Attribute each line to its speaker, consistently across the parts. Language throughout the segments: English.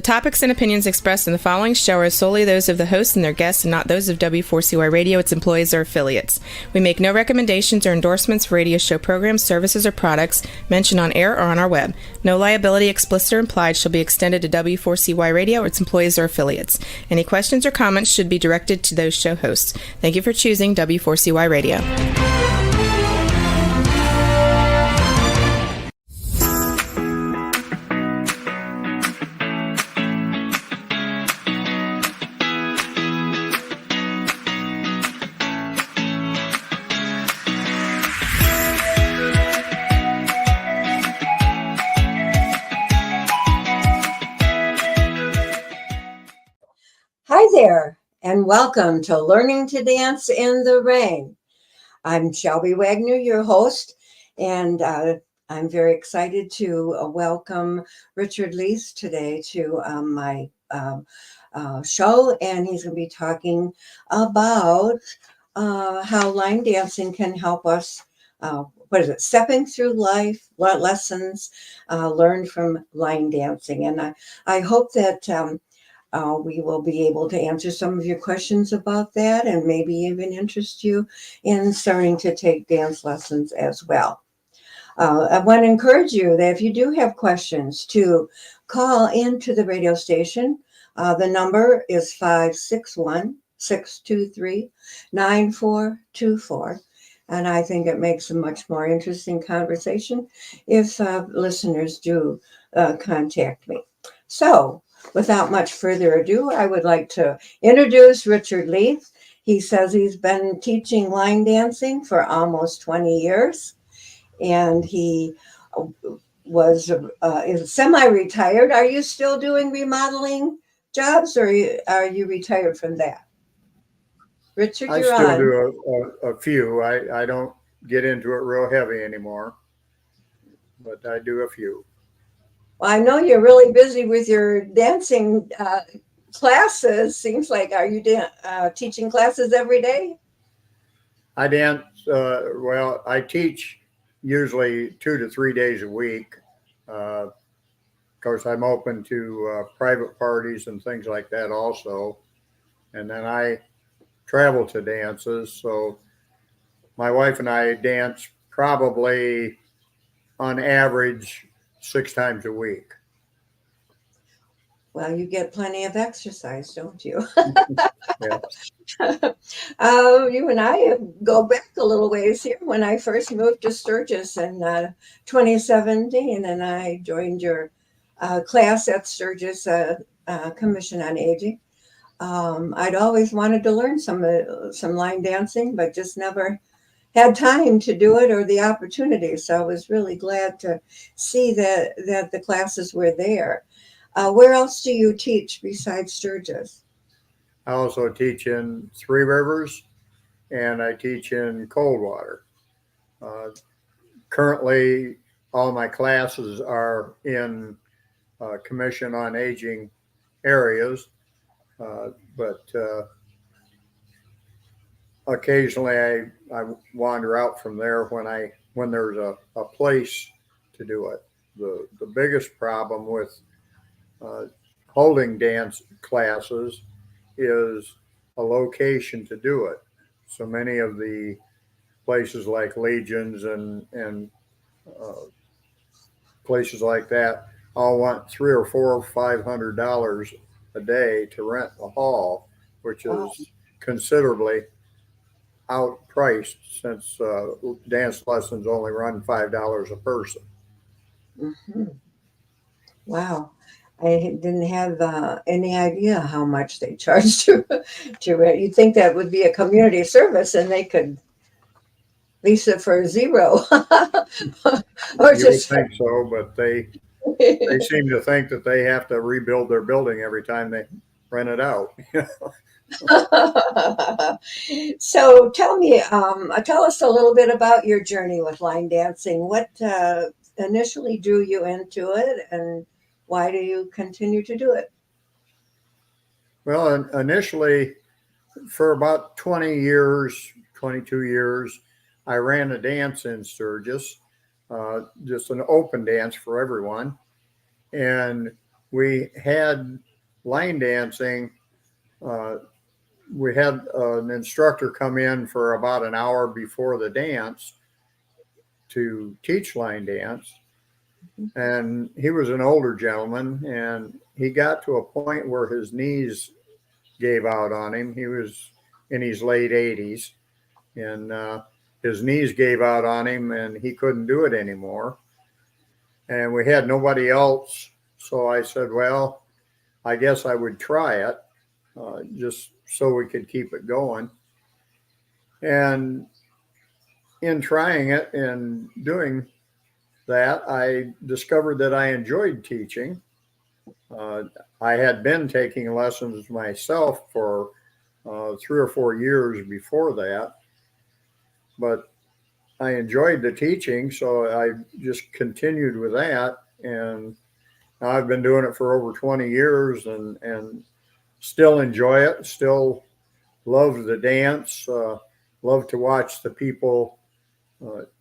Speaker 1: topics and opinions expressed in the following show are solely those of the host and their guests and not those of W4CY Radio, its employees, or affiliates. We make no recommendations or endorsements for radio show programs, services, or products mentioned on air or on our web. No liability, explicit or implied, shall be extended to W4CY Radio or its employees or affiliates. Any questions or comments should be directed to those show hosts. Thank you for choosing W4CY Radio.
Speaker 2: Hi there, and welcome to Learning to Dance in the Rain. I'm Shelby Wagner, your host, and I'm very excited to welcome Richard Leetch today to my show, and he's going to be talking about how line dancing can help us, stepping through life, lessons learned from line dancing. And I hope that we will be able to answer some of your questions about that and maybe even interest you in starting to take dance lessons as well. I want to encourage you that if you do have questions to call into the radio station. The number is 561-623-9424. And I think it makes a much more interesting conversation if listeners do contact me. So, without much further ado, I would like to introduce Richard Leetch. He says he's been teaching line dancing for almost 20 years, and he is semi-retired. Are you still doing remodeling jobs, or are you retired from that? Richard,
Speaker 3: I still do a few. I don't get into it real heavy anymore, but I do a few.
Speaker 2: Well, I know you're really busy with your dancing classes. Seems like, are you teaching classes every day?
Speaker 3: I dance, I teach usually 2 to 3 days a week. Of course, I'm open to private parties and things like that also. And then I travel to dances. So my wife and I dance probably on average 6 times a week.
Speaker 2: Well, you get plenty of exercise, don't you?
Speaker 3: Yeah.
Speaker 2: You and I go back a little ways here. When I first moved to Sturgis in 2017, and I joined your class at Sturgis Commission on Aging. I'd always wanted to learn some line dancing, but just never had time to do it or the opportunity. So I was really glad to see that the classes were there. Where else do you teach besides Sturgis?
Speaker 3: I also teach in Three Rivers, and I teach in Coldwater. Currently, all my classes are in Commission on Aging areas, but occasionally I wander out from there when there's a place to do it. The biggest problem with holding dance classes is a location to do it. So many of the places like Legions and places like that all want $300 or $400 or $500 a day to rent a hall, which is considerably outpriced since dance lessons only run $5 a person.
Speaker 2: Mm-hmm. Wow. I didn't have any idea how much they charge to rent. You'd think that would be a community service and they could lease it for $0. Or
Speaker 3: you would think so, but they seem to think that they have to rebuild their building every time they rent it out.
Speaker 2: So tell us a little bit about your journey with line dancing. What initially drew you into it, and why do you continue to do it?
Speaker 3: Well, initially, for about 22 years, I ran a dance in Sturgis, just an open dance for everyone. And we had line dancing. We had an instructor come in for about an hour before the dance to teach line dance. And he was an older gentleman, and he got to a point where his knees gave out on him. He was in his late 80s, and his knees gave out on him, and he couldn't do it anymore. And we had nobody else. So I said, well, I guess I would try it just so we could keep it going. And in trying it and doing that, I discovered that I enjoyed teaching. I had been taking lessons myself for 3 or 4 years before that, but I enjoyed the teaching, so I just continued with that. And now I've been doing it for over 20 years and still enjoy it, still love the dance, love to watch the people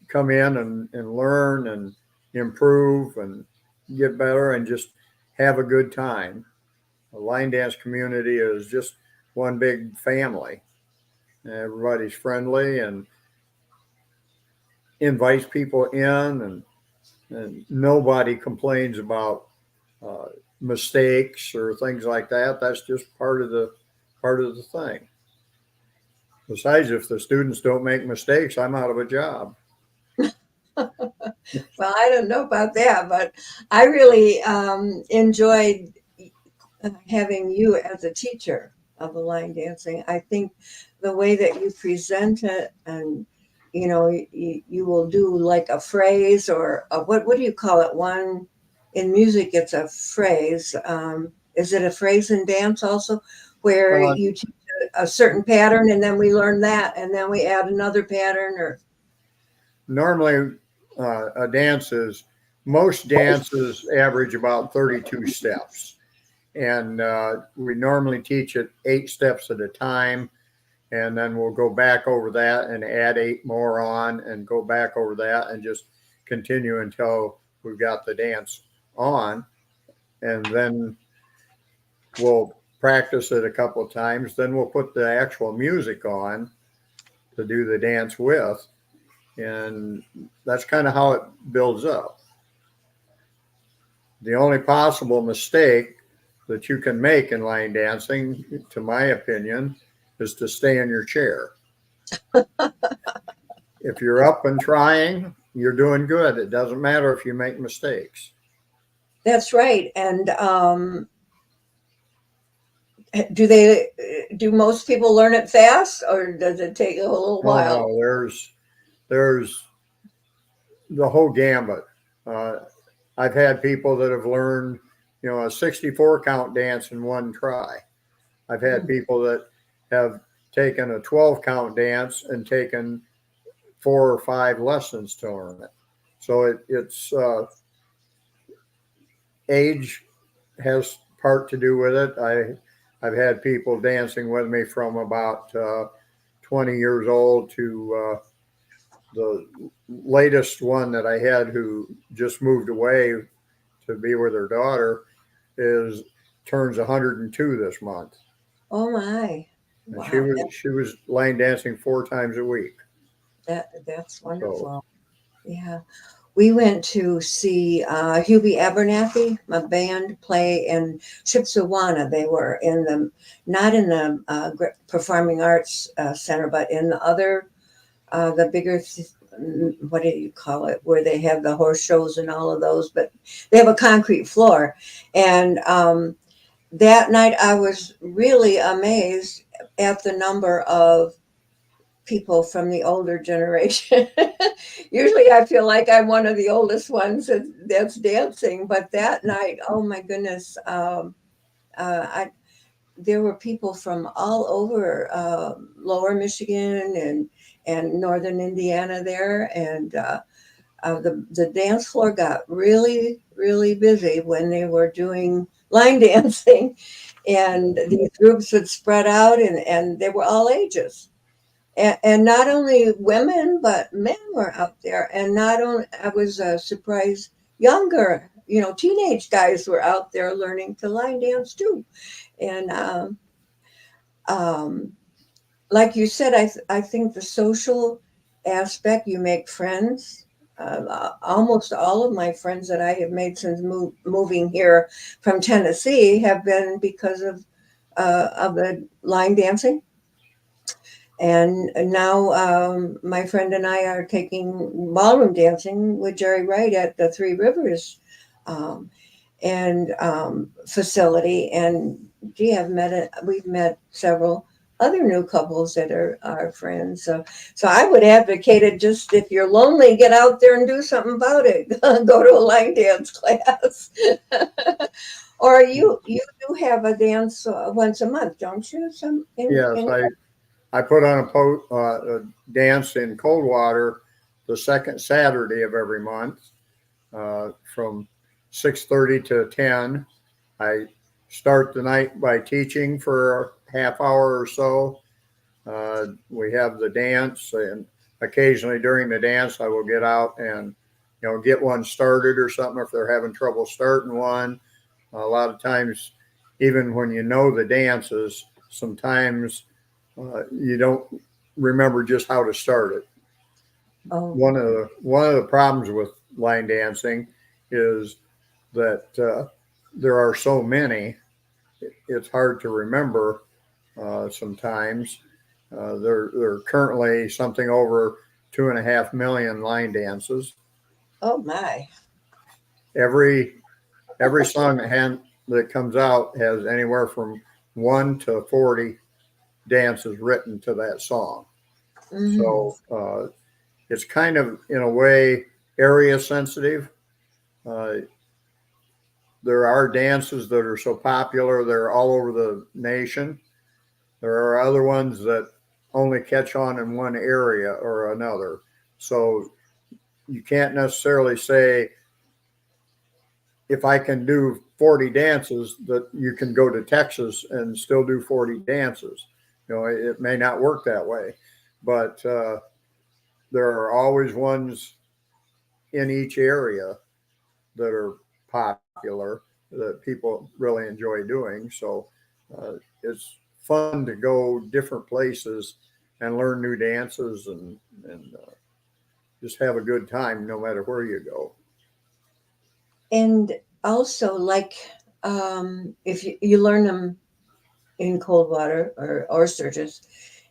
Speaker 3: come in and learn and improve and get better and just have a good time. The line dance community is just one big family. Everybody's friendly and invites people in, and nobody complains about mistakes or things like that. That's just part of the thing. Besides, if the students don't make mistakes, I'm out of a job.
Speaker 2: Well, I don't know about that, but I really enjoyed having you as a teacher of the line dancing. I think the way that you present it, and you will do like a phrase or what do you call it? One in music, it's a phrase. Is it a phrase in dance also, where you teach a certain pattern and then we learn that and then we add another pattern? Or
Speaker 3: normally most dances average about 32 steps, and we normally teach it 8 steps at a time, and then we'll go back over that and add 8 more on and go back over that and just continue until we've got the dance on. And then we'll practice it a couple of times. Then we'll put the actual music on to do the dance with. And that's kind of how it builds up. The only possible mistake that you can make in line dancing, to my opinion, is to stay in your chair. If you're up and trying, you're doing good. It doesn't matter if you make mistakes.
Speaker 2: That's right. And do most people learn it fast, or does it take a little while?
Speaker 3: Oh, no, there's the whole gambit. I've had people that have learned, a 64 count dance in one try. I've had people that have taken a 12 count dance and taken 4 or 5 lessons to learn it. So it's age has part to do with it. I've had people dancing with me from about 20 years old to the latest one that I had, who just moved away to be with her daughter, turns 102 this month.
Speaker 2: Oh my!
Speaker 3: And
Speaker 2: Wow.
Speaker 3: she was line dancing 4 times a week.
Speaker 2: That's wonderful. So, yeah, we went to see Hubie Abernathy, my band, play in Shipshewana. They were not in the Performing Arts Center, but in the other, the bigger, what do you call it, where they have the horse shows and all of those, but they have a concrete floor. And that night I was really amazed at the number of people from the older generation. Usually I feel like I'm one of the oldest ones that's dancing, but that night, oh my goodness, there were people from all over lower Michigan and northern Indiana there, and the dance floor got really, really busy when they were doing line dancing, and these groups would spread out, and they were all ages. And not only women, but men were out there. And not only, I was surprised, younger teenage guys were out there learning to line dance too. And um, like you said, I think the social aspect, you make friends. Almost all of my friends that I have made since moving here from Tennessee have been because of the line dancing. And now my friend and I are taking ballroom dancing with Jerry Wright at the Three Rivers um, and facility. And we've met several other new couples that are our friends. So I would advocate it. Just if you're lonely, get out there and do something about it. Go to a line dance class. Or you do have a dance once a month, don't you?
Speaker 3: Yes, I put on a dance in Coldwater the second Saturday of every month from 6:30 to 10. I start the night by teaching for a half hour or so. We have the dance, and occasionally during the dance, I will get out and get one started or something if they're having trouble starting one. A lot of times, even when you know the dances, sometimes you don't remember just how to start it.
Speaker 2: Oh.
Speaker 3: One of the problems with line dancing is that there are so many. It's hard to remember sometimes. There are currently something over 2.5 million line dances.
Speaker 2: Oh my!
Speaker 3: Every song that comes out has anywhere from 1 to 40 dances written to that song.
Speaker 2: Mm-hmm.
Speaker 3: So it's kind of, in a way, area sensitive. There are dances that are so popular, they're all over the nation. There are other ones that only catch on in one area or another. So you can't necessarily say, if I can do 40 dances, that you can go to Texas and still do 40 dances. It may not work that way, but there are always ones in each area that are popular that people really enjoy doing. So it's fun to go different places and learn new dances and just have a good time no matter where you go.
Speaker 2: And also, like, if you learn them in Coldwater or Sturgis,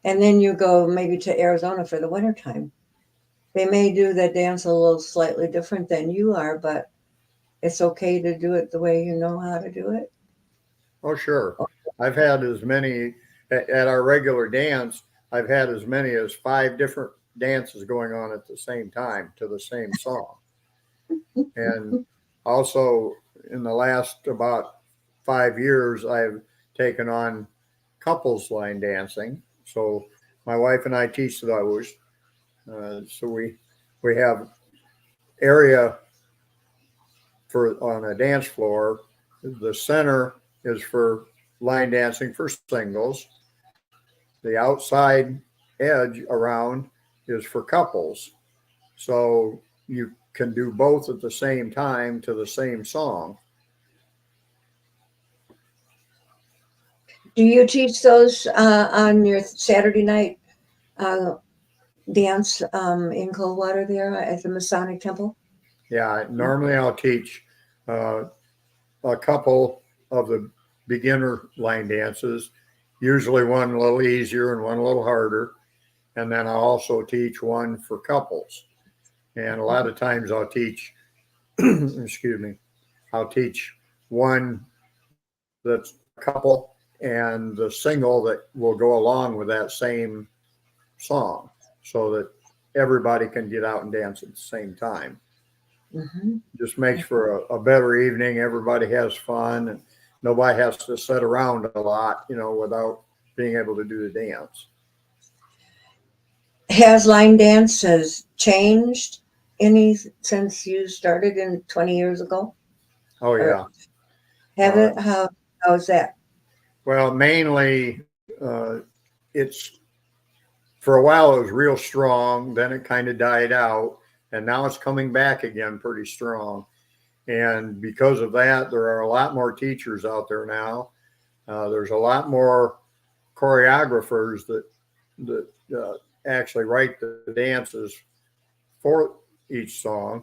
Speaker 2: and then you go maybe to Arizona for the wintertime, they may do that dance a little slightly different than you are, but it's okay to do it the way you know how to do it.
Speaker 3: Oh, sure. I've had as many at our regular dance. I've had as many as 5 different dances going on at the same time to the same song. And also, in the last about 5 years, I've taken on couples line dancing. So my wife and I teach those. So we have area on a dance floor. The center is for line dancing for singles. The outside edge around is for couples. So you can do both at the same time to the same song.
Speaker 2: Do you teach those on your Saturday night dance in Coldwater there at the Masonic Temple?
Speaker 3: Yeah, normally I'll teach a couple of the beginner line dances, usually one a little easier and one a little harder. And then I'll also teach one for couples. And a lot of times I'll teach, excuse me, I'll teach one that's a couple and the single that will go along with that same song so that everybody can get out and dance at the same time.
Speaker 2: Mm-hmm.
Speaker 3: Just makes for a better evening. Everybody has fun and nobody has to sit around a lot, without being able to do the dance.
Speaker 2: Has line dances changed any since you started in 20 years ago?
Speaker 3: Oh, yeah.
Speaker 2: Have it? How's that?
Speaker 3: Well, mainly it's, for a while it was real strong, then it kind of died out, and now it's coming back again pretty strong. And because of that, there are a lot more teachers out there now. There's a lot more choreographers that actually write the dances for each song.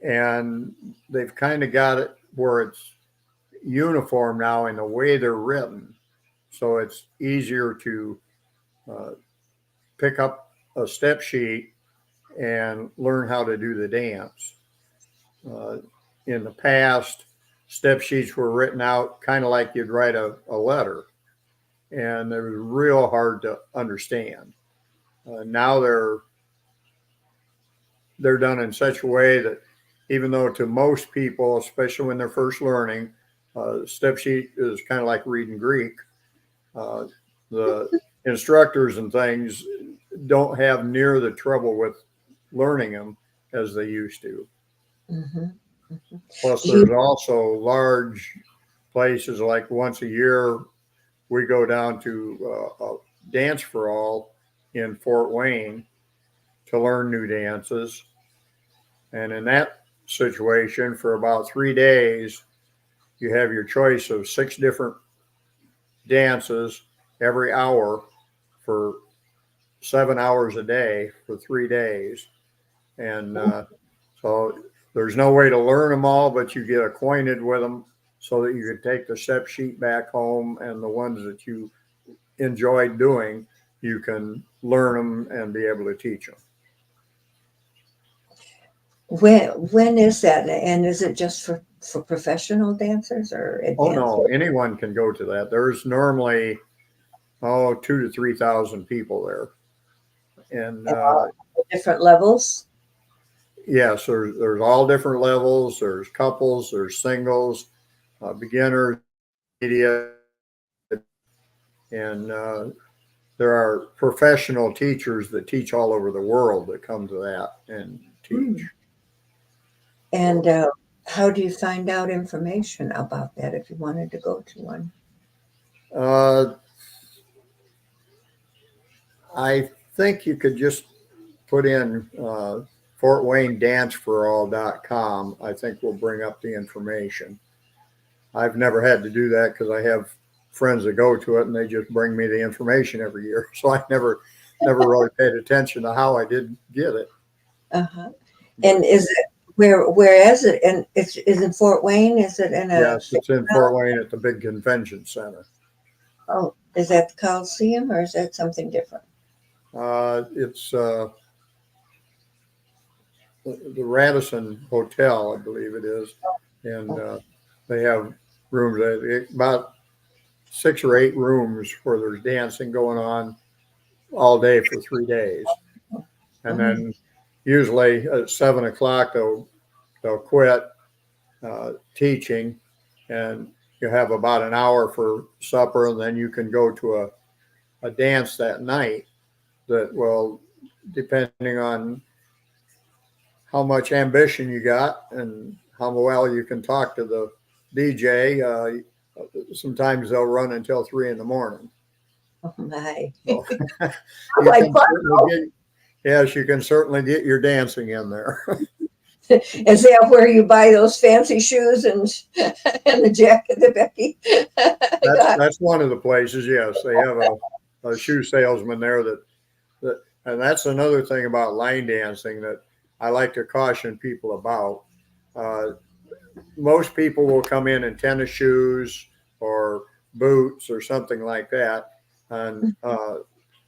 Speaker 3: And they've kind of got it where it's uniform now in the way they're written. So it's easier to uh, pick up a step sheet and learn how to do the dance. Uh, in the past, step sheets were written out kind of like you'd write a letter, and it was real hard to understand. Now they're done in such a way that even though to most people, especially when they're first learning, step sheet is kind of like reading Greek. Uh, the instructors and things don't have near the trouble with learning them as they used to.
Speaker 2: Mm-hmm.
Speaker 3: Plus, there's also large places like once a year we go down to Dance for All in Fort Wayne to learn new dances. And in that situation, for about 3 days, you have your choice of 6 different dances every hour for 7 hours a day for 3 days. And so there's no way to learn them all, but you get acquainted with them so that you can take the step sheet back home, and the ones that you enjoyed doing, you can learn them and be able to teach them.
Speaker 2: When is that? And is it just for professional dancers or advanced?
Speaker 3: Oh no, anyone can go to that. There's normally 2,000 to 3,000 people there, and
Speaker 2: different levels.
Speaker 3: yes, there's all different levels. There's couples, there's singles, beginners, media, and there are professional teachers that teach all over the world that come to that and teach.
Speaker 2: And how do you find out information about that if you wanted to go to one?
Speaker 3: I think you could just put in Fort Wayne danceforall.com. I think we'll bring up the information. I've never had to do that because I have friends that go to it and they just bring me the information every year. So I never really paid attention to how I did get it.
Speaker 2: Uh-huh. And is it where is it? And is in Fort Wayne? Is it in a?
Speaker 3: Yes, it's in Fort Wayne at the big convention center.
Speaker 2: Oh, is that the Coliseum or is that something different?
Speaker 3: It's the Radisson Hotel, I believe it is, and they have rooms, about 6 or 8 rooms where there's dancing going on all day for 3 days, and then usually at 7 o'clock they'll quit teaching, and you have about an hour for supper, and then you can go to a dance that night that will, depending on how much ambition you got and how well you can talk to the DJ, sometimes they'll run until 3 a.m.
Speaker 2: Oh my!
Speaker 3: So, yes, you can certainly get your dancing in there.
Speaker 2: Is that where you buy those fancy shoes and the jacket that Becky?
Speaker 3: That's one of the places. Yes, they have a shoe salesman there that, and that's another thing about line dancing that I like to caution people about. Most people will come in tennis shoes or boots or something like that, and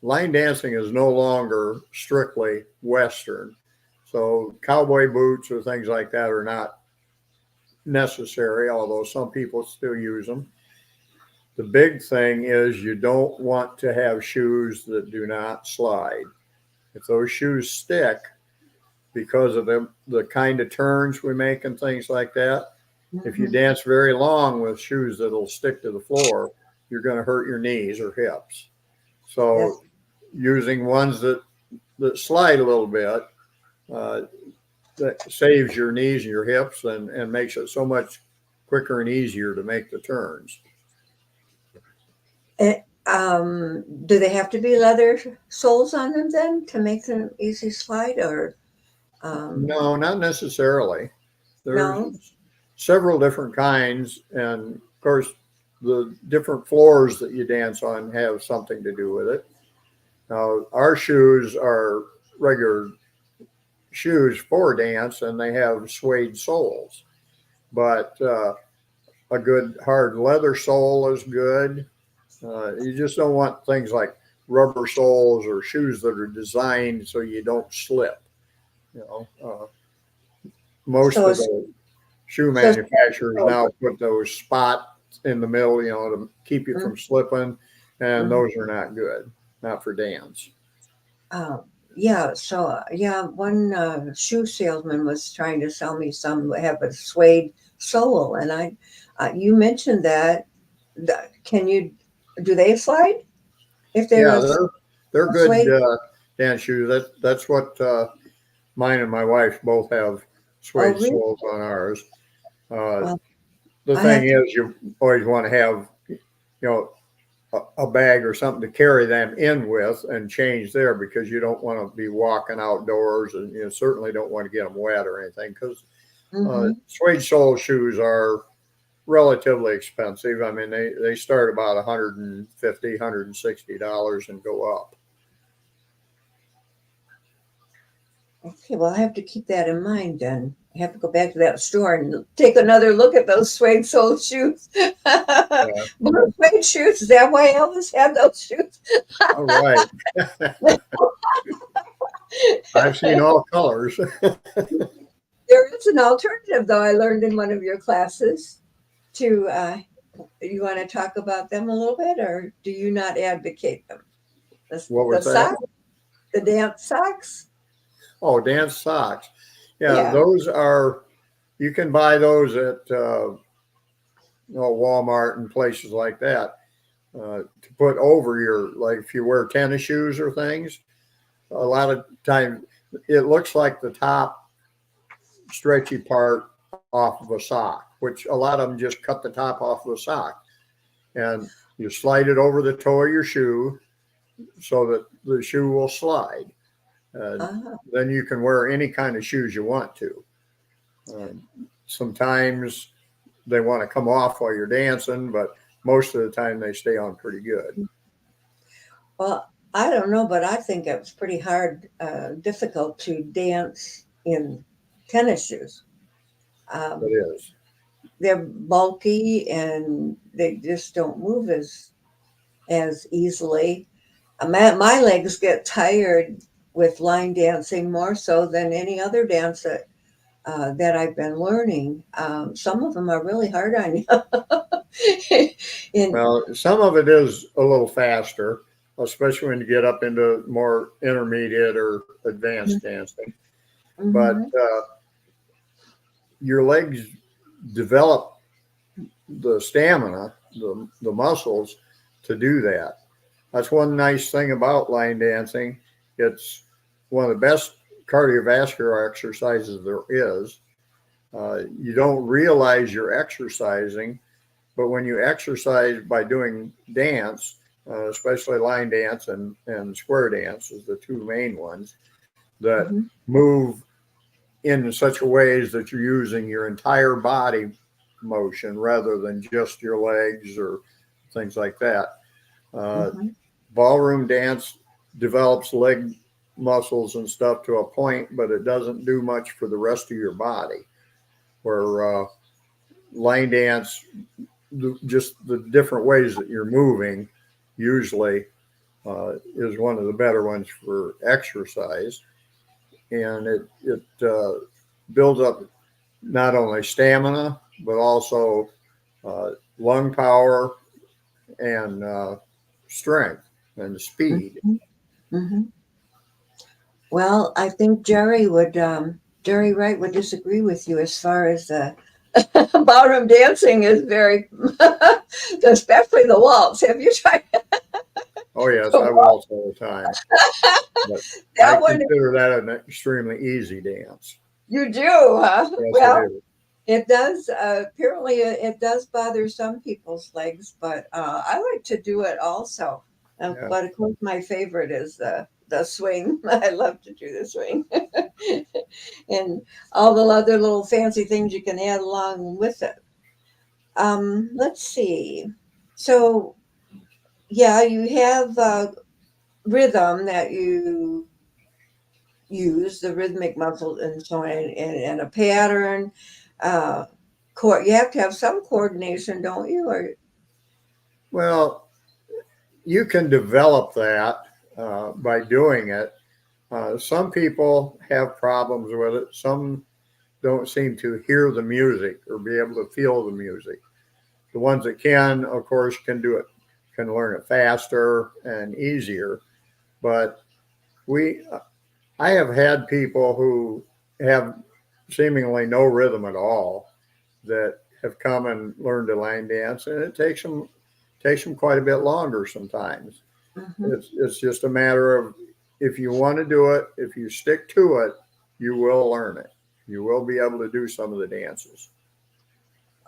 Speaker 3: line dancing is no longer strictly Western. So cowboy boots or things like that are not necessary, although some people still use them. The big thing is you don't want to have shoes that do not slide. If those shoes stick, because of the kind of turns we make and things like that, if you dance very long with shoes that'll stick to the floor, you're going to hurt your knees or hips. So using ones that slide a little bit, that saves your knees and your hips and makes it so much quicker and easier to make the turns.
Speaker 2: Do they have to be leather soles on them then to make them easy slide, or?
Speaker 3: No, not necessarily.
Speaker 2: No.
Speaker 3: There's several different kinds, and of course, the different floors that you dance on have something to do with it. Now, our shoes are regular shoes for dance, and they have suede soles, but a good hard leather sole is good. You just don't want things like rubber soles or shoes that are designed so you don't slip. You know, most
Speaker 2: So
Speaker 3: of
Speaker 2: it's
Speaker 3: the shoe
Speaker 2: so it's
Speaker 3: manufacturers now put those spots in the middle, to keep you from slipping, and those are not good, not for dance.
Speaker 2: yeah. So yeah, one shoe salesman was trying to sell me some that have a suede sole, and you mentioned that. Can you? Do they slide if they're
Speaker 3: Yeah,
Speaker 2: a
Speaker 3: they're good
Speaker 2: suede?
Speaker 3: dance shoes. That's what mine and my wife both have
Speaker 2: Oh,
Speaker 3: suede
Speaker 2: really?
Speaker 3: soles on ours. Uh,
Speaker 2: Well,
Speaker 3: the
Speaker 2: I
Speaker 3: thing
Speaker 2: have to.
Speaker 3: is, you always want to have, know, a bag or something to carry them in with and change there, because you don't want to be walking outdoors, and you certainly don't want to get them wet or anything, because
Speaker 2: Mm-hmm.
Speaker 3: suede sole shoes are relatively expensive. I mean, they start about $150, $160 and go up.
Speaker 2: Okay, well, I have to keep that in mind then. I have to go back to that store and take another look at those suede sole shoes.
Speaker 3: Yeah.
Speaker 2: Blue suede shoes. Is that why Elvis had those shoes?
Speaker 3: All right. I've seen all colors.
Speaker 2: There is an alternative, though, I learned in one of your classes. To You want to talk about them a little bit, or do you not advocate them?
Speaker 3: What
Speaker 2: The
Speaker 3: was that?
Speaker 2: socks, the dance socks.
Speaker 3: Oh, dance socks. Yeah,
Speaker 2: Yeah.
Speaker 3: those are, you can buy those at Walmart and places like that, to put over your, like if you wear tennis shoes or things. A lot of times it looks like the top stretchy part off of a sock, which a lot of them just cut the top off of a sock, and you slide it over the toe of your shoe so that the shoe will slide.
Speaker 2: Uh,
Speaker 3: Then you can wear any kind of shoes you want to. Sometimes they want to come off while you're dancing, but most of the time they stay on pretty good.
Speaker 2: well, I don't know, but I think it was pretty hard, difficult to dance in tennis shoes.
Speaker 3: It
Speaker 2: Um,
Speaker 3: is.
Speaker 2: they're bulky and they just don't move as easily. My legs get tired with line dancing more so than any other dance that I've been learning. Some of them are really hard on you. and
Speaker 3: Well, some of it is a little faster, especially when you get up into more intermediate or advanced dancing. But
Speaker 2: Mhm.
Speaker 3: your legs develop the stamina, the muscles to do that. That's one nice thing about line dancing. It's one of the best cardiovascular exercises there is. You don't realize you're exercising, but when you exercise by doing dance, especially line dance and square dance is the two main ones that
Speaker 2: Mhm.
Speaker 3: move in such a ways that you're using your entire body motion rather than just your legs or things like that. Uh,
Speaker 2: Mhm.
Speaker 3: Ballroom dance develops leg muscles and stuff to a point, but it doesn't do much for the rest of your body. Where line dance, just the different ways that you're moving, usually is one of the better ones for exercise, and it builds up not only stamina but also lung power and strength and speed.
Speaker 2: Mhm. Mhm. Well, I think Jerry Wright would disagree with you as far as ballroom dancing is very, especially the waltz. Have you tried
Speaker 3: Oh yes,
Speaker 2: the
Speaker 3: I
Speaker 2: waltz?
Speaker 3: waltz all the time, but I
Speaker 2: That one?
Speaker 3: consider that an extremely easy dance.
Speaker 2: You do, huh?
Speaker 3: Yes, I
Speaker 2: Well,
Speaker 3: do.
Speaker 2: it does. Apparently, it does bother some people's legs, but I like to do it also.
Speaker 3: Yeah.
Speaker 2: But of course, my favorite is the swing. I love to do the swing. And all the other little fancy things you can add along with it. Let's see. So, yeah, you have rhythm that you use, the rhythmic muscles and so on, and a pattern. Uh, you have to have some coordination, don't you? Or
Speaker 3: Well, you can develop that by doing it. Some people have problems with it. Some don't seem to hear the music or be able to feel the music. The ones that can, of course, can do it, can learn it faster and easier. But I have had people who have seemingly no rhythm at all that have come and learned to line dance, and it takes them quite a bit longer sometimes.
Speaker 2: Mhm.
Speaker 3: It's just a matter of, if you want to do it, if you stick to it, you will learn it. You will be able to do some of the dances.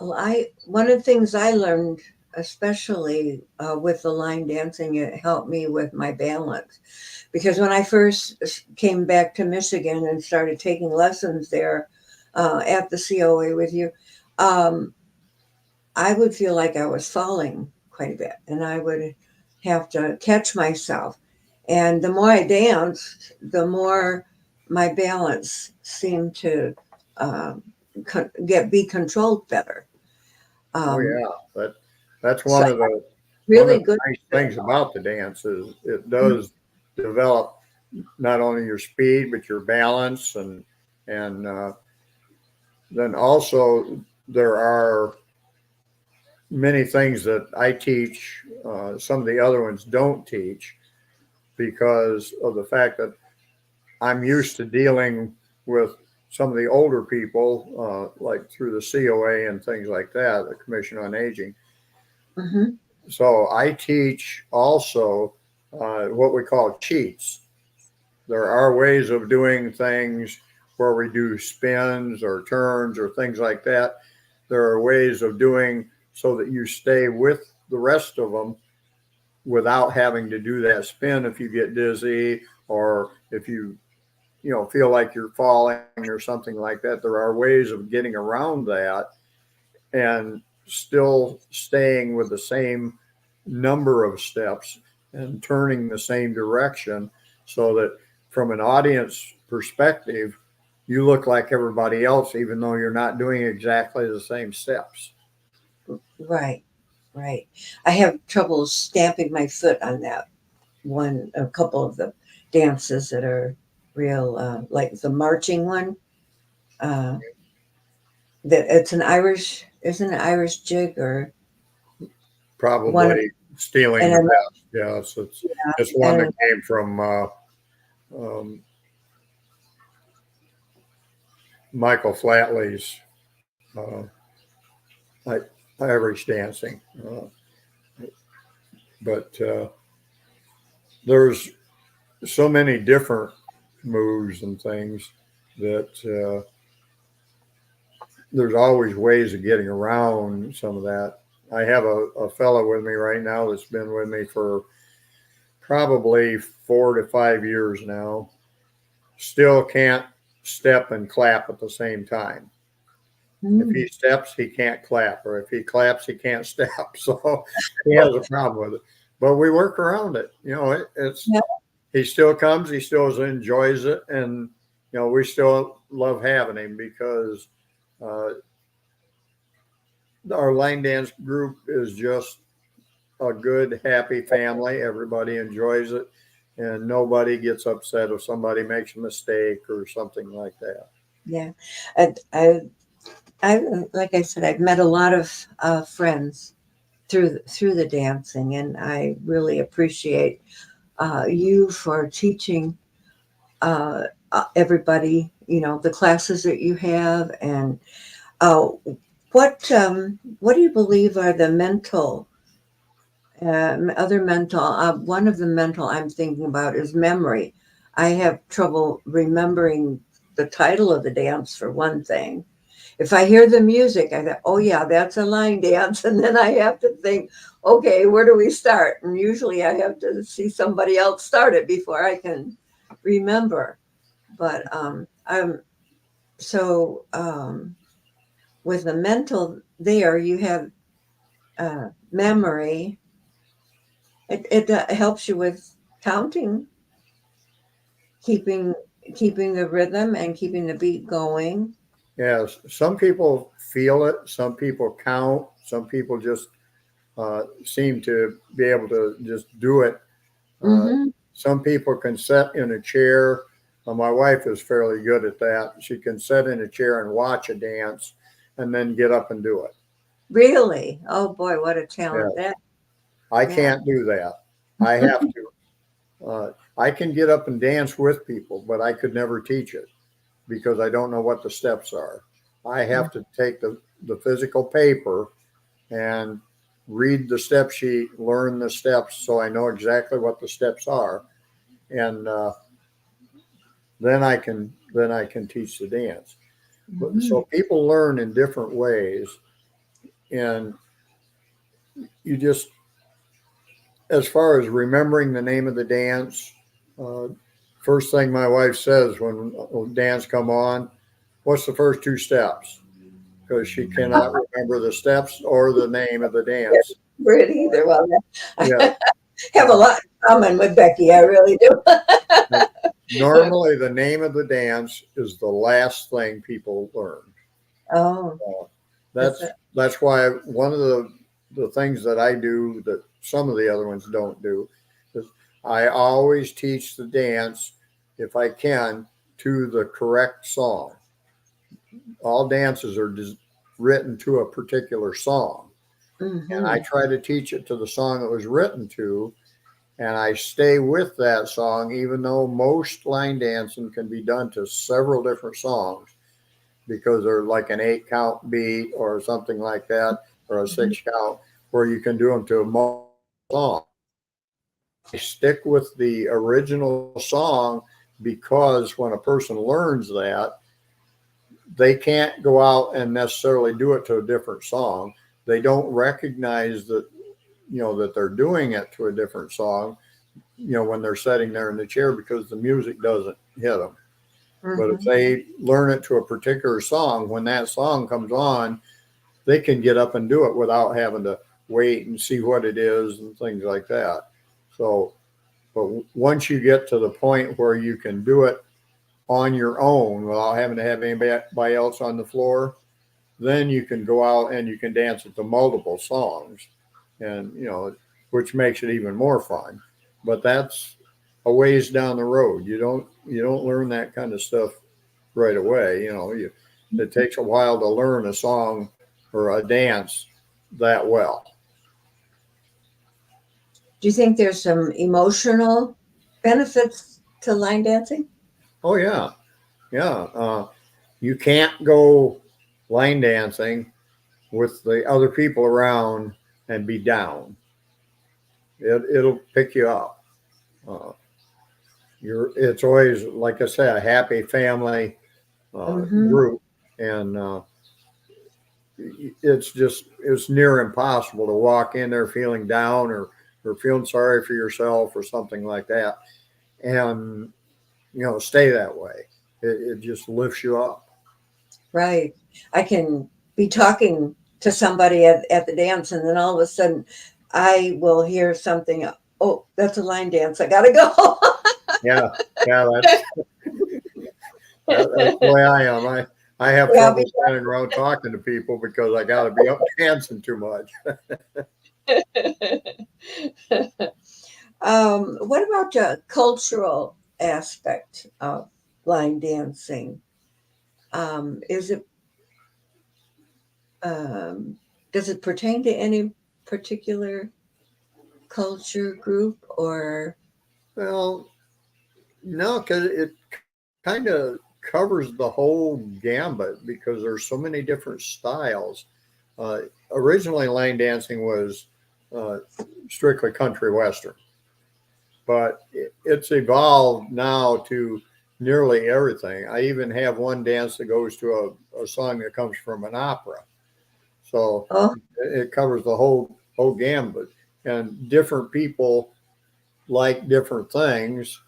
Speaker 2: Well, one of the things I learned, especially with the line dancing, it helped me with my balance. Because when I first came back to Michigan and started taking lessons there at the COA with you, um, I would feel like I was falling quite a bit, and I would have to catch myself. And the more I danced, the more my balance seemed to um, be controlled better.
Speaker 3: Oh
Speaker 2: Um,
Speaker 3: yeah, that's
Speaker 2: so
Speaker 3: one
Speaker 2: really
Speaker 3: of the
Speaker 2: good.
Speaker 3: nice things about the dance is it does develop not only your speed but your balance, and then also there are many things that I teach. Some of the other ones don't teach because of the fact that I'm used to dealing with some of the older people, like through the COA and things like that, the Commission on Aging.
Speaker 2: Mhm.
Speaker 3: So I teach also what we call cheats. There are ways of doing things where we do spins or turns or things like that. There are ways of doing so that you stay with the rest of them without having to do that spin if you get dizzy, or if you feel like you're falling or something like that. There are ways of getting around that and still staying with the same number of steps and turning the same direction, so that from an audience perspective, you look like everybody else, even though you're not doing exactly the same steps.
Speaker 2: Right, right. I have trouble stamping my foot on that one. A couple of the dances that are real, like the marching one. Uh, that it's an Irish, isn't it Irish jig or one of,
Speaker 3: Probably stealing
Speaker 2: and
Speaker 3: the
Speaker 2: an,
Speaker 3: best. Yes, it's one that
Speaker 2: and
Speaker 3: came from um, Michael Flatley's uh, I- Irish dancing. But there's so many different moves and things that there's always ways of getting around some of that. I have a fellow with me right now that's been with me for probably 4 to 5 years now. Still can't step and clap at the same time. If he
Speaker 2: mm,
Speaker 3: steps, he can't clap, or if he claps, he can't step. So he has a problem with it. But we work around it. It's
Speaker 2: yeah,
Speaker 3: he still comes, he still enjoys it, and we still love having him because uh, our line dance group is just a good, happy family. Everybody enjoys it, and nobody gets upset if somebody makes a mistake or something like that.
Speaker 2: yeah. And I, like I said, I've met a lot of friends through the dancing, and I really appreciate you for teaching everybody, the classes that you have, and uh, what do you believe are the other mental? One of the mental I'm thinking about is memory. I have trouble remembering the title of the dance for one thing, if I hear the music, I thought, oh yeah, that's a line dance. And then I have to think, okay, where do we start? And usually I have to see somebody else start it before I can remember. But I'm so with the mental there, you have memory. It helps you with counting, keeping keeping the rhythm and keeping the beat going.
Speaker 3: Yes, some people feel it, some people count, some people just seem to be able to just do it. Uh,
Speaker 2: Mm-hmm.
Speaker 3: some people can sit in a chair. My wife is fairly good at that. She can sit in a chair and watch a dance and then get up and do it.
Speaker 2: Really? Oh boy, what a
Speaker 3: Yeah,
Speaker 2: talent that.
Speaker 3: I
Speaker 2: Yeah.
Speaker 3: can't do that. I have to. I can get up and dance with people, but I could never teach it because I don't know what the steps are. I have to take the physical paper and read the step sheet, learn the steps so I know exactly what the steps are, and then I can teach the dance. But,
Speaker 2: Mhm.
Speaker 3: so people learn in different ways, and you just, as far as remembering the name of the dance, uh, first thing my wife says when dance come on, what's the first two steps? Because she cannot remember the steps or the name of the dance.
Speaker 2: Brit either. Well,
Speaker 3: Yeah.
Speaker 2: I have a
Speaker 3: Uh,
Speaker 2: lot in common with Becky. I really do.
Speaker 3: Normally, the name of the dance is the last thing people learn.
Speaker 2: Oh,
Speaker 3: Uh,
Speaker 2: is
Speaker 3: that's
Speaker 2: it?
Speaker 3: that's why one of the things that I do that some of the other ones don't do is I always teach the dance, if I can, to the correct song. All dances are written to a particular song, and I
Speaker 2: Mm-hmm.
Speaker 3: try to teach it to the song it was written to, and I stay with that song, even though most line dancing can be done to several different songs because they're like an 8 count beat or something like that, or a 6 count, where you can do them to a multiple song. I stick with the original song because when a person learns that, they can't go out and necessarily do it to a different song. They don't recognize that they're doing it to a different song, when they're sitting there in the chair because the music doesn't hit them. But if
Speaker 2: Mm-hmm.
Speaker 3: they learn it to a particular song, when that song comes on, they can get up and do it without having to wait and see what it is and things like that. So, but once you get to the point where you can do it on your own without having to have anybody else on the floor, then you can go out and you can dance it to multiple songs, and which makes it even more fun. But that's a ways down the road. You don't learn that kind of stuff right away. It takes a while to learn a song or a dance that well.
Speaker 2: Do you think there's some emotional benefits to line dancing?
Speaker 3: Oh yeah, yeah. You can't go line dancing with the other people around and be down. It'll pick you up. Uh, it's always, like I say, a happy family
Speaker 2: Mm-hmm.
Speaker 3: group, and it's near impossible to walk in there feeling down or feeling sorry for yourself or something like that, and stay that way. It just lifts you up.
Speaker 2: Right. I can be talking to somebody at the dance, and then all of a sudden I will hear something. Oh, that's a line dance. I gotta go.
Speaker 3: Yeah, yeah, that's the way I am. I have
Speaker 2: Yeah,
Speaker 3: trouble standing around talking to people because I got to be up dancing too much.
Speaker 2: what about the cultural aspect of line dancing? Is it um, does it pertain to any particular culture group or?
Speaker 3: Well, no, because it kind of covers the whole gambit because there's so many different styles. Originally, line dancing was uh, strictly country western, but it's evolved now to nearly everything. I even have one dance that goes to a song that comes from an opera. So
Speaker 2: Oh,
Speaker 3: it covers the whole gambit. And different people like different things,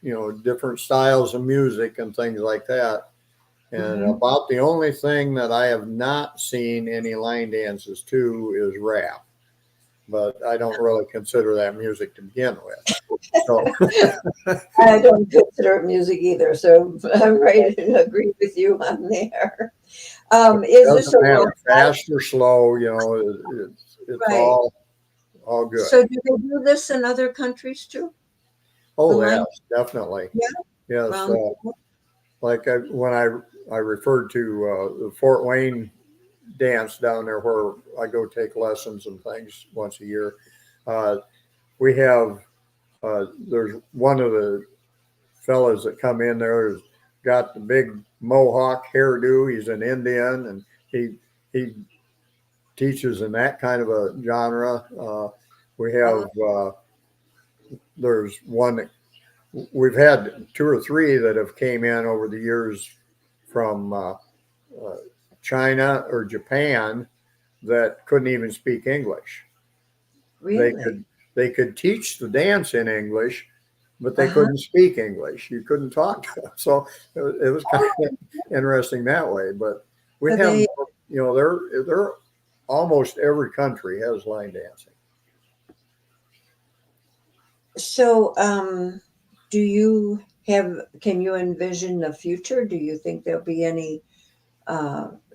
Speaker 3: different styles of music and things like that. And
Speaker 2: mhm.
Speaker 3: about the only thing that I have not seen any line dances to is rap. But I don't really consider that music to begin with. So
Speaker 2: I don't consider it music either, so I'm ready to agree with you on there.
Speaker 3: it
Speaker 2: Is this a
Speaker 3: doesn't matter
Speaker 2: worldwide?
Speaker 3: fast or slow, it's
Speaker 2: Right.
Speaker 3: all good.
Speaker 2: So do they do this in other countries too? The
Speaker 3: Oh
Speaker 2: line?
Speaker 3: yes, definitely.
Speaker 2: Yeah,
Speaker 3: Yes,
Speaker 2: around.
Speaker 3: like when I referred to the Fort Wayne dance down there where I go take lessons and things once a year. Uh, we have there's one of the fellas that come in there has got the big mohawk hairdo. He's an Indian and he teaches in that kind of a genre. We have there's one that we've had two or three that have came in over the years from uh, China or Japan that couldn't even speak English. They
Speaker 2: Really?
Speaker 3: could they could teach the dance in English, but they
Speaker 2: Uh-huh.
Speaker 3: couldn't speak English. You couldn't talk to them. So it was kind of interesting that way. But we
Speaker 2: So
Speaker 3: have,
Speaker 2: they
Speaker 3: they're almost every country has line dancing.
Speaker 2: so do you can you envision the future? Do you think there'll be any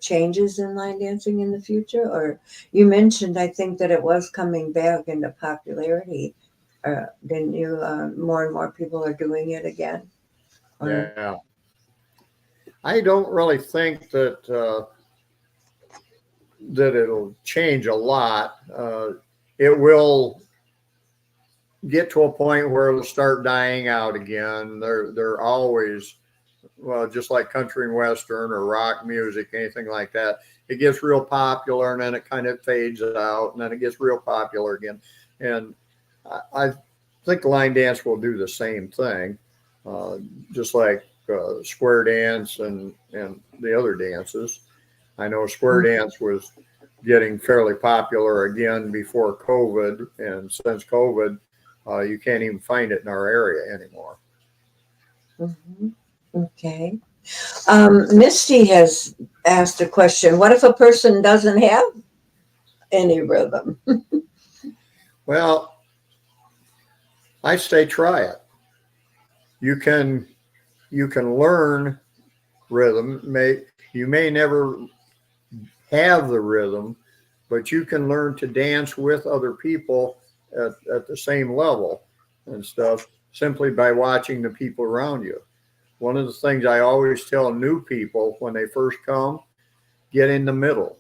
Speaker 2: changes in line dancing in the future? Or you mentioned, I think that it was coming back into popularity. Didn't you? More and more people are doing it again. Or
Speaker 3: Yeah, I don't really think that it'll change a lot. It will get to a point where it'll start dying out again. They're always, well, just like country and western or rock music, anything like that. It gets real popular and then it kind of fades out and then it gets real popular again. And I think line dance will do the same thing, uh, just like square dance and the other dances. I know square dance was getting fairly popular again before COVID, and since COVID, you can't even find it in our area anymore.
Speaker 2: Mhm. Okay. Misty has asked a question. What if a person doesn't have any rhythm?
Speaker 3: Well, I say try it. You can you can learn rhythm. You may never have the rhythm, but you can learn to dance with other people at the same level and stuff simply by watching the people around you. One of the things I always tell new people when they first come, get in the middle.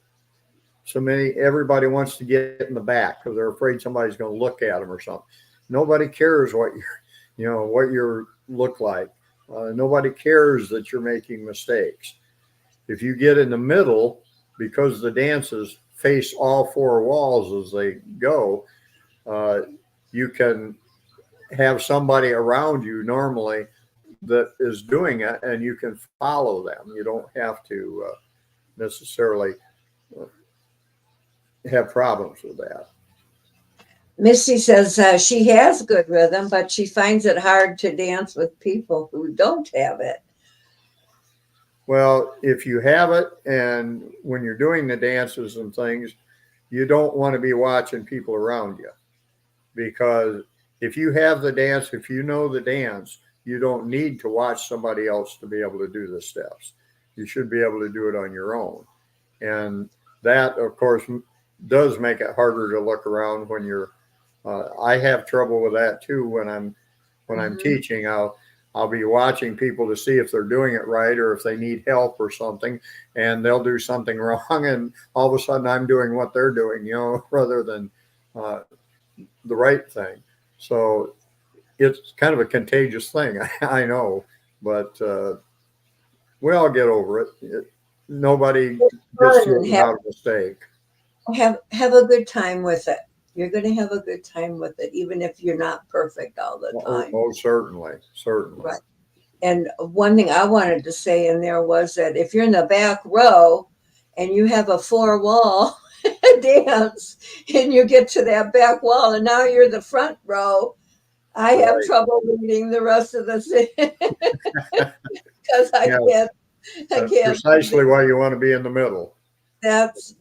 Speaker 3: Everybody wants to get in the back because they're afraid somebody's going to look at them or something. Nobody cares what you look like. Nobody cares that you're making mistakes. If you get in the middle, because the dances face all four walls as they go, uh, you can have somebody around you normally that is doing it, and you can follow them. You don't have to necessarily uh, have problems with that.
Speaker 2: Misty says she has good rhythm, but she finds it hard to dance with people who don't have it.
Speaker 3: Well, if you have it, and when you're doing the dances and things, you don't want to be watching people around you because if you have the dance, if you know the dance, you don't need to watch somebody else to be able to do the steps. You should be able to do it on your own. And that, of course, does make it harder to look around when you're. I have trouble with that too when I'm
Speaker 2: Mhm.
Speaker 3: teaching. I'll be watching people to see if they're doing it right or if they need help or something, and they'll do something wrong, and all of a sudden I'm doing what they're doing, rather than uh, the right thing. So it's kind of a contagious thing, I know, but we all get over it. Nobody
Speaker 2: It's
Speaker 3: gets
Speaker 2: fun
Speaker 3: through
Speaker 2: and
Speaker 3: it without a mistake.
Speaker 2: have a good time with it. You're going to have a good time with it, even if you're not perfect all the
Speaker 3: Oh,
Speaker 2: time.
Speaker 3: oh, certainly, certainly.
Speaker 2: Right. And one thing I wanted to say in there was that if you're in the back row and you have a 4-wall dance and you get to that back wall and now you're the front row, I have
Speaker 3: Right.
Speaker 2: trouble reading the rest of the scene because I
Speaker 3: Yeah,
Speaker 2: can't. I
Speaker 3: that's
Speaker 2: can't.
Speaker 3: precisely why you want to be in the middle.
Speaker 2: That's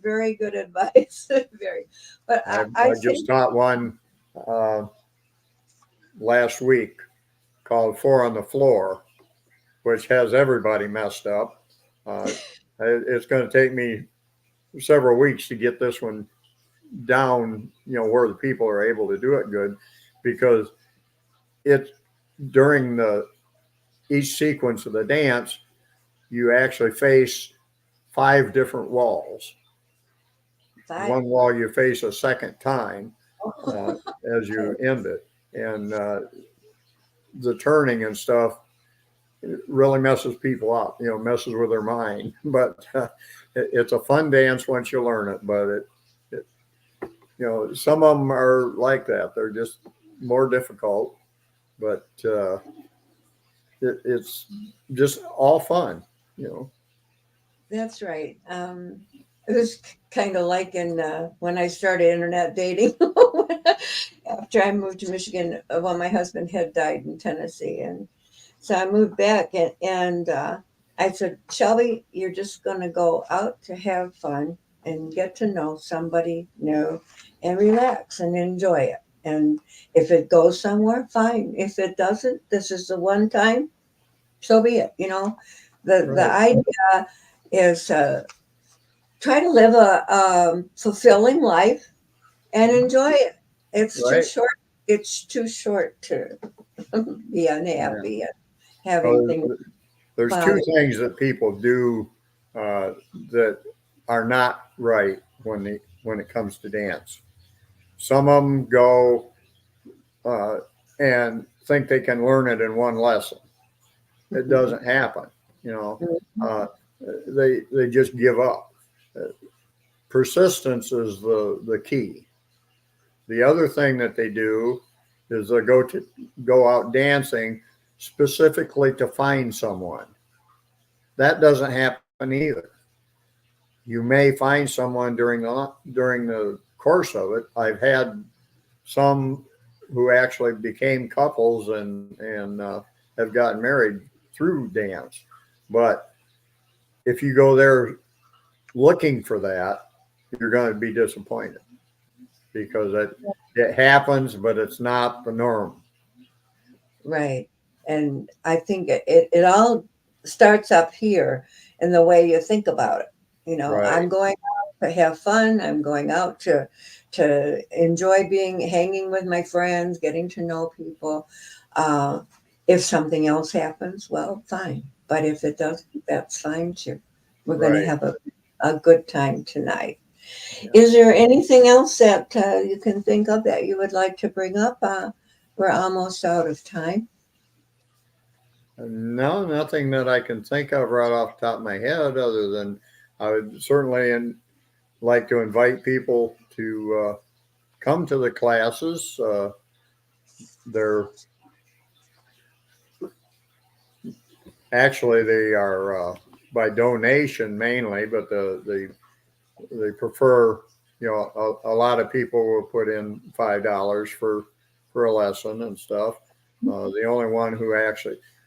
Speaker 2: very good advice. Very, but I
Speaker 3: I just
Speaker 2: think
Speaker 3: taught one uh, last week called Four on the Floor, which has everybody messed up. It's going to take me several weeks to get this one down, where the people are able to do it good, because it's during each sequence of the dance, you actually face 5 different walls.
Speaker 2: five.
Speaker 3: One wall you face a second time as you end it, and the turning and stuff really messes people up. Messes with their mind. But it's a fun dance once you learn it. But some of them are like that. They're just more difficult. But it's just all fun.
Speaker 2: That's right. It was kind of like when I started internet dating. After I moved to Michigan, well, my husband had died in Tennessee, and so I moved back, and I said, Shelby, you're just going to go out to have fun and get to know somebody new and relax and enjoy it. And if it goes somewhere, fine. If it doesn't, this is the one time, so be it. The
Speaker 3: Right.
Speaker 2: idea is try to live a fulfilling life and enjoy it. It's too
Speaker 3: Right.
Speaker 2: short. It's too short to be unhappy and having
Speaker 3: Well,
Speaker 2: things
Speaker 3: there's 2
Speaker 2: bother.
Speaker 3: things that people do that are not right when it comes to dance. Some of them go and think they can learn it in one lesson. It doesn't happen. Uh, they just give up. Persistence is the key. The other thing that they do is they go out dancing specifically to find someone. That doesn't happen either. You may find someone during the course of it. I've had some who actually became couples and have gotten married through dance. But if you go there looking for that, you're going to be disappointed because it happens, but it's not the norm.
Speaker 2: Right. And I think it all starts up here in the way you think about it.
Speaker 3: Right.
Speaker 2: I'm going out to have fun. I'm going out to enjoy hanging with my friends, getting to know people. Uh, if something else happens, well, fine. But if it doesn't, that's fine too. We're going to
Speaker 3: Right.
Speaker 2: have a good time tonight.
Speaker 3: Yeah.
Speaker 2: Is there anything else that you can think of that you would like to bring up? We're almost out of time.
Speaker 3: No, nothing that I can think of right off the top of my head, other than I would certainly like to invite people to come to the classes. They're actually they are by donation mainly, but they prefer. A lot of people will put in $5 for a lesson and stuff. The only one who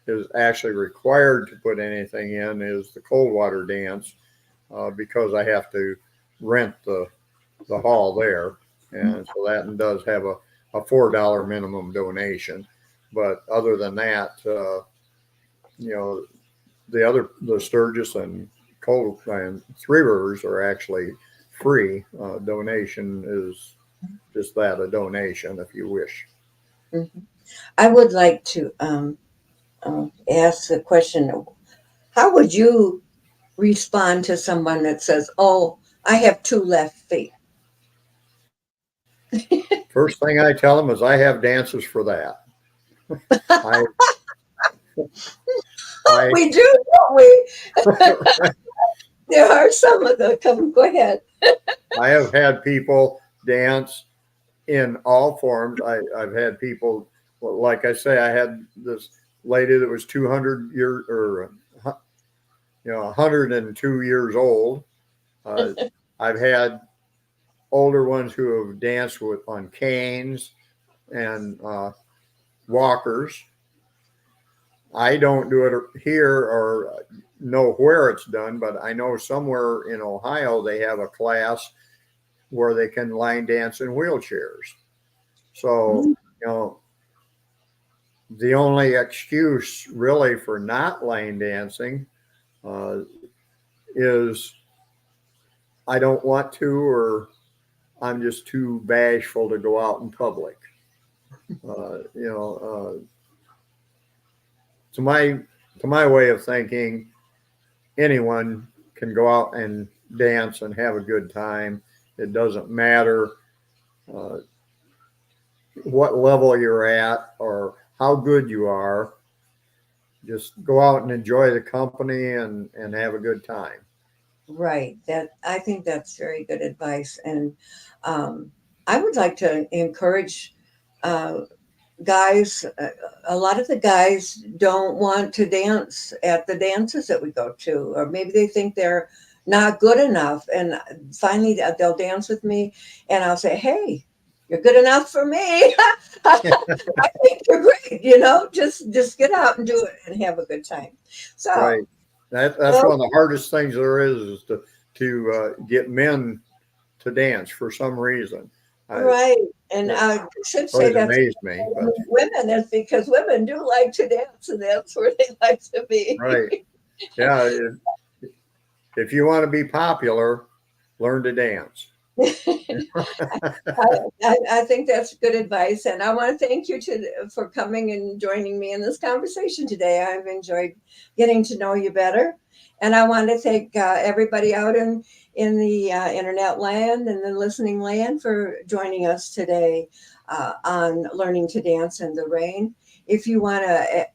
Speaker 3: is actually required to put anything in is the cold water dance, because I have to rent the hall there, and so that does have a $4 minimum donation. But other than that, the Sturgis and Cold and Three Rivers are actually free. Donation is just that, a donation, if you wish.
Speaker 2: Mhm. I would like to ask the question: how would you respond to someone that says, "Oh, I have 2 left feet"?
Speaker 3: First thing I tell them is I have dances for that. I, I,
Speaker 2: We do, don't we? There are some of them. Come, go ahead.
Speaker 3: I have had people dance in all forms. I've had people, well, like I say, I had this lady that was 200 years or 102 years old. I've had older ones who have danced on canes and walkers. I don't do it here or know where it's done, but I know somewhere in Ohio they have a class where they can line dance in wheelchairs. So, the only excuse really for not line dancing is I don't want to, or I'm just too bashful to go out in public. To my way of thinking, anyone can go out and dance and have a good time. It doesn't matter what level you're at or how good you are. Just go out and enjoy the company and have a good time.
Speaker 2: Right. I think that's very good advice. And I would like to encourage guys. A lot of the guys don't want to dance at the dances that we go to, or maybe they think they're not good enough. And finally, they'll dance with me, and I'll say, "Hey, you're good enough for me. I think you're great. Just get out and do it and have a good time." So,
Speaker 3: right. That's one of the hardest things there is to get men to dance for some reason.
Speaker 2: Right. And I should say that
Speaker 3: amazed me, but
Speaker 2: women is because women do like to dance, and that's where they like to be.
Speaker 3: Right. Yeah. If you want to be popular, learn to dance.
Speaker 2: I think that's good advice, and I want to thank you for coming and joining me in this conversation today. I've enjoyed getting to know you better, and I want to thank everybody out in the internet land and the listening land for joining us today on Learning to Dance in the Rain. If you want to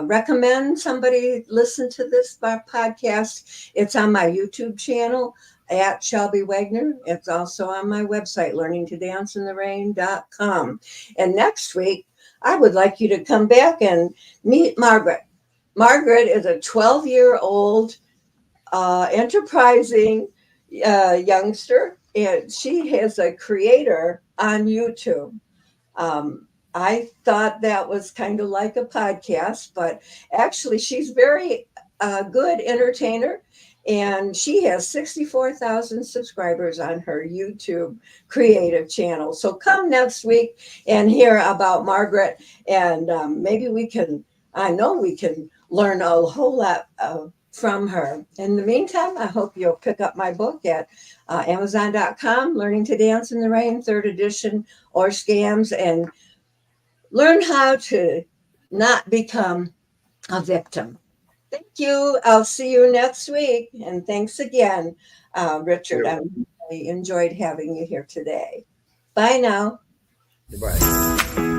Speaker 2: recommend somebody listen to this podcast, it's on my YouTube channel at Shelby Wagner. It's also on my website, learningtodanceintherain.com. And next week, I would like you to come back and meet Margaret. Margaret is a 12-year-old enterprising youngster, and she is a creator on YouTube. I thought that was kind of like a podcast, but actually she's very good entertainer. And she has 64,000 subscribers on her YouTube creative channel. So come next week and hear about Margaret. And maybe I know we can learn a whole lot from her. In the meantime, I hope you'll pick up my book at Amazon.com, Learning to Dance in the Rain, 3rd edition, or Scams, and learn how to not become a victim. Thank you. I'll see you next week. And thanks again, Richard. I really enjoyed having you here today. Bye now.
Speaker 3: Goodbye.